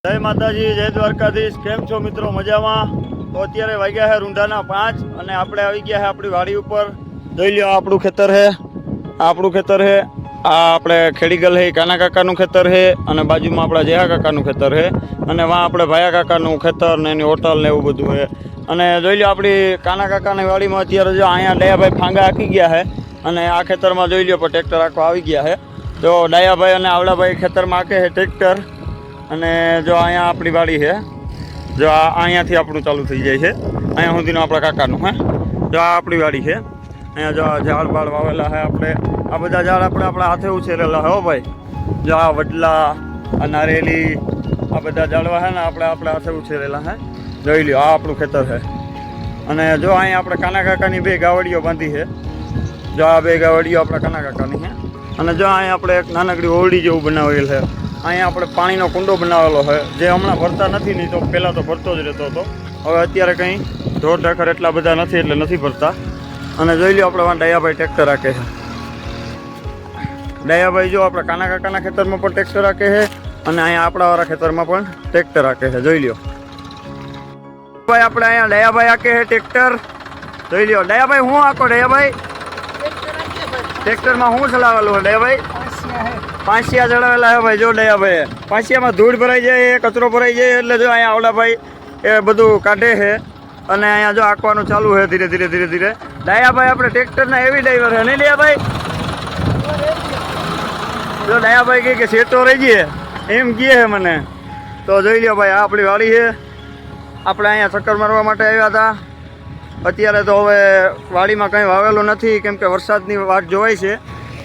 જય માતાજી, જય દ્વારકાધીશ। કેમ છો મિત્રો? મજામાં? તો અત્યારે વાગ્યા છે રૂંઢાના 5 અને આપણે આવી ગયા છે આપણી વાડી ઉપર। જોઈ લો, આપણું ખેતર છે, આપણું ખેતર છે, આ આપણે ખેડીગલ છે, કાના કાકાનું ખેતર છે અને બાજુમાં આપણા જેહા કાકાનું ખેતર છે અને વાં આપણે ભાયા કાકાનું ખેતર ને એની હોટલ ને એવું બધું છે। અને જોઈ લો, આપણી કાના કાકાની વાડીમાં અત્યારે જો અહીંયા ડાયાભાઈ ફાંગા હાંકી ગયા છે અને આ ખેતરમાં જોઈ લો પણ ટ્રેક્ટર આખો આવી ગયા છે। જો ડાયાભાઈ અને આવડાભાઈ ખેતરમાં હાંકે છે ટ્રેક્ટર અને જો અહીંયા આપણી વાડી છે। જો અહીંયાથી આપણું ચાલુ થઈ જાય છે, અહીંયા સુધીનું આપણા કાકાનું હે। જો આ આપણી વાડી છે, અહીંયા જો ઝાડ બાળ વાવેલા છે આપણે, આ બધા ઝાડ આપણે આપણા હાથે ઉછેરેલા હો ભાઈ। જો આ વડલા, આ નારેલી, આ બધા ઝાડવા છે ને આપણે હાથે ઉછેરેલા છે। જોઈ લો, આ આપણું ખેતર છે અને જો અહીંયા આપણે કાના કાકાની 2 ગાવડીઓ બાંધી છે। જો આ 2 ગાવડીઓ આપણા કાના કાકાની છે અને જો અહીંયા આપણે એક નાનકડી ઓરડી જેવું બનાવેલ છે। અહીંયા આપણે પાણીનો કુંડો બનાવેલો છે, જે હમણાં ભરતા નથી, નહીં તો પહેલાં તો ભરતો જ રહેતો હતો। હવે અત્યારે કંઈ ઢોર ઢાખર એટલા બધા નથી એટલે નથી ભરતા। અને જોઈ લો, આપણે ડાયાભાઈ ટ્રેક્ટર રાખે છે। ડાયાભાઈ જો આપણે કાના કાકાના ખેતરમાં પણ ટ્રેક્ટર રાખે છે અને અહીંયા આપણાવાળા ખેતરમાં પણ ટ્રેક્ટર રાખે છે। જોઈ લો ભાઈ, આપણે અહીંયા ડાયાભાઈ હાકે છે ટ્રેક્ટર। જોઈ લો ડાયાભાઈ, હું હાકો ડાયાભાઈ? ટ્રેક્ટરમાં શું ચલાવેલું છે ડાયાભાઈ? પાંચિયા ચડાવેલા છે ભાઈ। જો ડાયાભાઈ, પાંચિયામાં ધૂળ ભરાઈ જાય, કચરો ભરાઈ જાય એટલે જો અહીંયા આવડાભાઈ એ બધું કાઢે છે અને અહીંયા જો આંકવાનું ચાલુ છે ધીરે ધીરે ધીરે ધીરે। ડાયાભાઈ આપણે ટ્રેક્ટરના એવી ડ્રાઈવર છે નહીં ડાયાભાઈ? જો ડાયાભાઈ કહે કે સેટો રહી ગયે એમ કહે છે મને। તો જોઈ લો ભાઈ, આ આપણી વાડી છે, આપણે અહીંયા ચક્કર મારવા માટે આવ્યા હતા। અત્યારે તો હવે વાડીમાં કંઈ વાવેલું નથી કેમ કે વરસાદની વાટ જોવાય છે।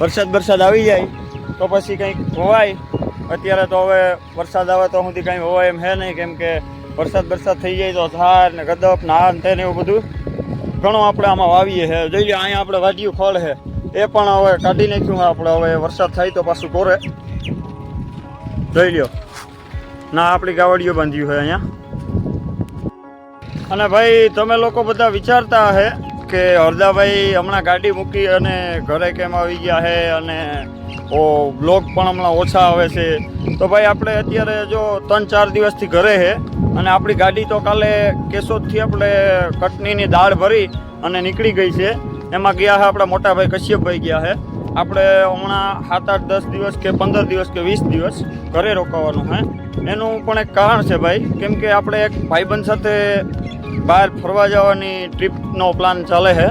વરસાદ આવી જાય તો પછી કંઈક હોવાય। અત્યારે તો હવે વરસાદ આવે તો સુધી કંઈ હોવાય એમ છે નહીં, કેમ કે વરસાદ થઈ જાય તો ધાર ને ગદપ ને હાર ને એવું બધું ઘણું આપણે આમાં વાવીએ છે। જોઈ લો, અહીંયા આપણે વાડિયું ખોળ છે એ પણ હવે કાઢી નાખ્યું છે આપણે। હવે વરસાદ થાય તો પાછું કોરે। જોઈ લો ના, આપણી ગાવડીઓ બાંધ્યું છે અહીંયા। અને ભાઈ, તમે લોકો બધા વિચારતા હશે કે હરદાભાઈ હમણાં ગાડી મૂકી અને ઘરે કેમ આવી ગયા છે અને બ્લોગ પણ હમણાં ઓછા આવે છે। તો ભાઈ, આપણે અત્યારે જો 3-4 દિવસથી ઘરે છે અને આપણી ગાડી તો કાલે કેશોદથી આપણે કટનીની દાળ ભરી અને નીકળી ગઈ છે। એમાં ગયા છે આપણા મોટા ભાઈ કશ્યપભાઈ ગયા છે। આપણે હમણાં 7-8-10 દિવસ કે 15 દિવસ કે 20 દિવસ ઘરે રોકાવાનું છે। એનું પણ એક કારણ છે ભાઈ, કેમ કે આપણે એક ભાઈબંધ સાથે બહાર ફરવા જવાની ટ્રીપનો પ્લાન ચાલે છે।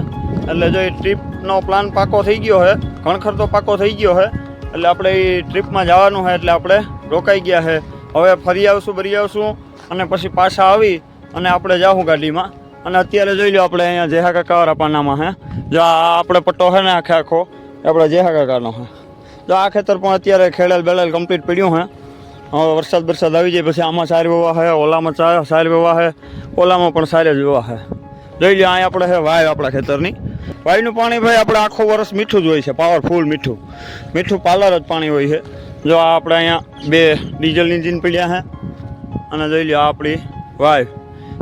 એટલે જો એ ટ્રીપનો પ્લાન પાકો થઈ ગયો છે, ઘણખર તો પાકો થઈ ગયો છે, એટલે આપણે એ ટ્રીપમાં જવાનું છે એટલે આપણે રોકાઈ ગયા છે। હવે ફરી આવશું અને પછી પાછા આવી અને આપણે જાઉં ગાડીમાં। અને અત્યારે જોઈ લો, આપણે અહીંયા જેહા કાકાવાળા પાનામાં છે। જો આ આપણે પટ્ટો છે ને આખો આપણે જેહા કાકાનો છે। જો આ ખેતર પણ અત્યારે ખેડેલ બેડેલ કમ્પ્લીટ પડ્યું છે। હવે વરસાદ આવી જાય પછી આમાં સાર વેવા છે, ઓલામાં સાર વેવા છે, ઓલામાં પણ સાર જ વેવા છે। જોઈ લો, અહીંયા આપણે છે વાય આપણા ખેતરની। વાયનું પાણી ભાઈ આપણે આખો વર્ષ મીઠું જ હોય છે, પાવરફુલ મીઠું પાલર જ પાણી હોય છે। જો આ આપણે અહીંયા 2 ડીઝલ એન્જિન પડ્યા છે અને જોઈ લો, આ આપણી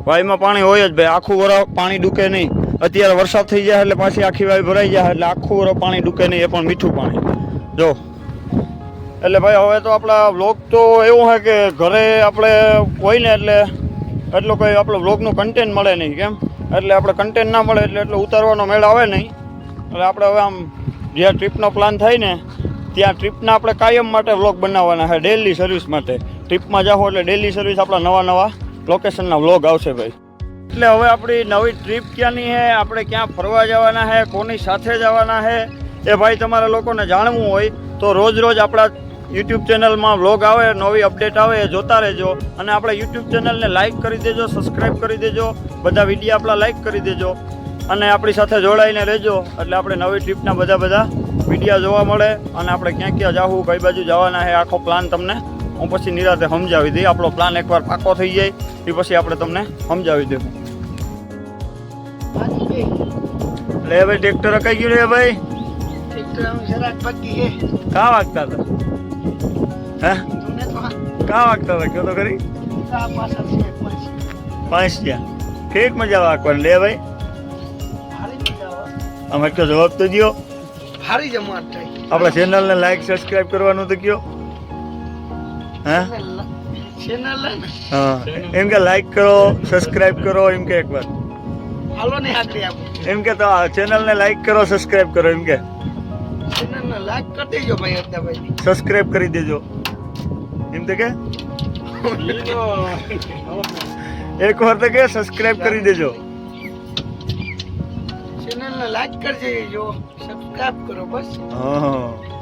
વાયમાં પાણી હોય જ ભાઈ, આખું વર્ષ પાણી ડૂકે નહીં। અત્યારે વરસાદ થઈ જાય એટલે પાછી આખી વાય ભરાઈ જાય એટલે આખું વર્ષ પાણી ડૂકે નહીં, એ પણ મીઠું પાણી। જો એટલે ભાઈ, હવે તો આપણા વ્લોગ તો એવું છે કે ઘરે આપણે હોય ને એટલે એટલું કંઈ આપણે વ્લોગનું કન્ટેન્ટ મળે નહીં, કેમ એટલે આપણે કન્ટેન્ટ ના મળે એટલે એટલો ઉતારવાનો મેળ આવે નહીં। એટલે આપણે હવે આમ જ્યાં ટ્રીપનો પ્લાન થાય ને ત્યાં ટ્રીપના આપણે કાયમ માટે વ્લોગ બનાવવાના છે, ડેલી સર્વિસ માટે। ટ્રીપમાં જાઓ એટલે ડેલી સર્વિસ આપણા નવા લોકેશનના વ્લોગ આવશે ભાઈ। એટલે હવે આપણી નવી ટ્રીપ ક્યાંની છે, આપણે ક્યાં ફરવા જવાના છે, કોની સાથે જવાના છે, એ ભાઈ તમારા લોકોને જાણવું હોય તો રોજ આપણા યુટ્યુબ ચેનલમાં વ્લોગ આવે, નવી અપડેટ આવે, એ જોતા રહેજો। અને આપણા યુટ્યુબ ચેનલને લાઇક કરી દેજો, સબસ્ક્રાઈબ કરી દેજો, બધા વિડીયો આપણા લાઇક કરી દેજો અને આપણી સાથે જોડાઈને રહેજો। એટલે આપણે નવી ટ્રીપના બધા વિડીયો જોવા મળે અને આપણે ક્યાં જાવું, કઈ બાજુ જવાના છે, આખો પ્લાન તમને હું પછી નિરાતે સમજાવી દઈ। આપણો પ્લાન એકવાર પાકો થઈ જાય એ પછી આપણે તમને સમજાવી દઉં। લે ભાઈ, ટ્રેક્ટર અકાઈ ગયું રે ભાઈ। કા વાગતા હતા? કા વાગતા હતા? કયો તો ખરી? 5 ઠીક, મજા વાગવાની। લે ભાઈ, અમે કયો જવાબ તો દો। આપણા ચેનલને લાઈક સબસ્ક્રાઈબ કરવાનું તો કયો? હે ચેનલ ને હા એમ કે લાઈક કરો સબસ્ક્રાઇબ કરો એમ કે એકવાર હાલો ને આગળ આપો એમ કે તો ચેનલને લાઈક કરો સબસ્ક્રાઇબ કરો એમ કે ચેનલ ને લાઈક કરી દેજો ભાઈ હરદાભાઈ સબસ્ક્રાઇબ કરી દેજો એમ તો કે એક વાર તો કે સબસ્ક્રાઇબ કરી દેજો ચેનલ ને લાઈક કરી દેજો સબસ્ક્રાઇબ કરો બસ હા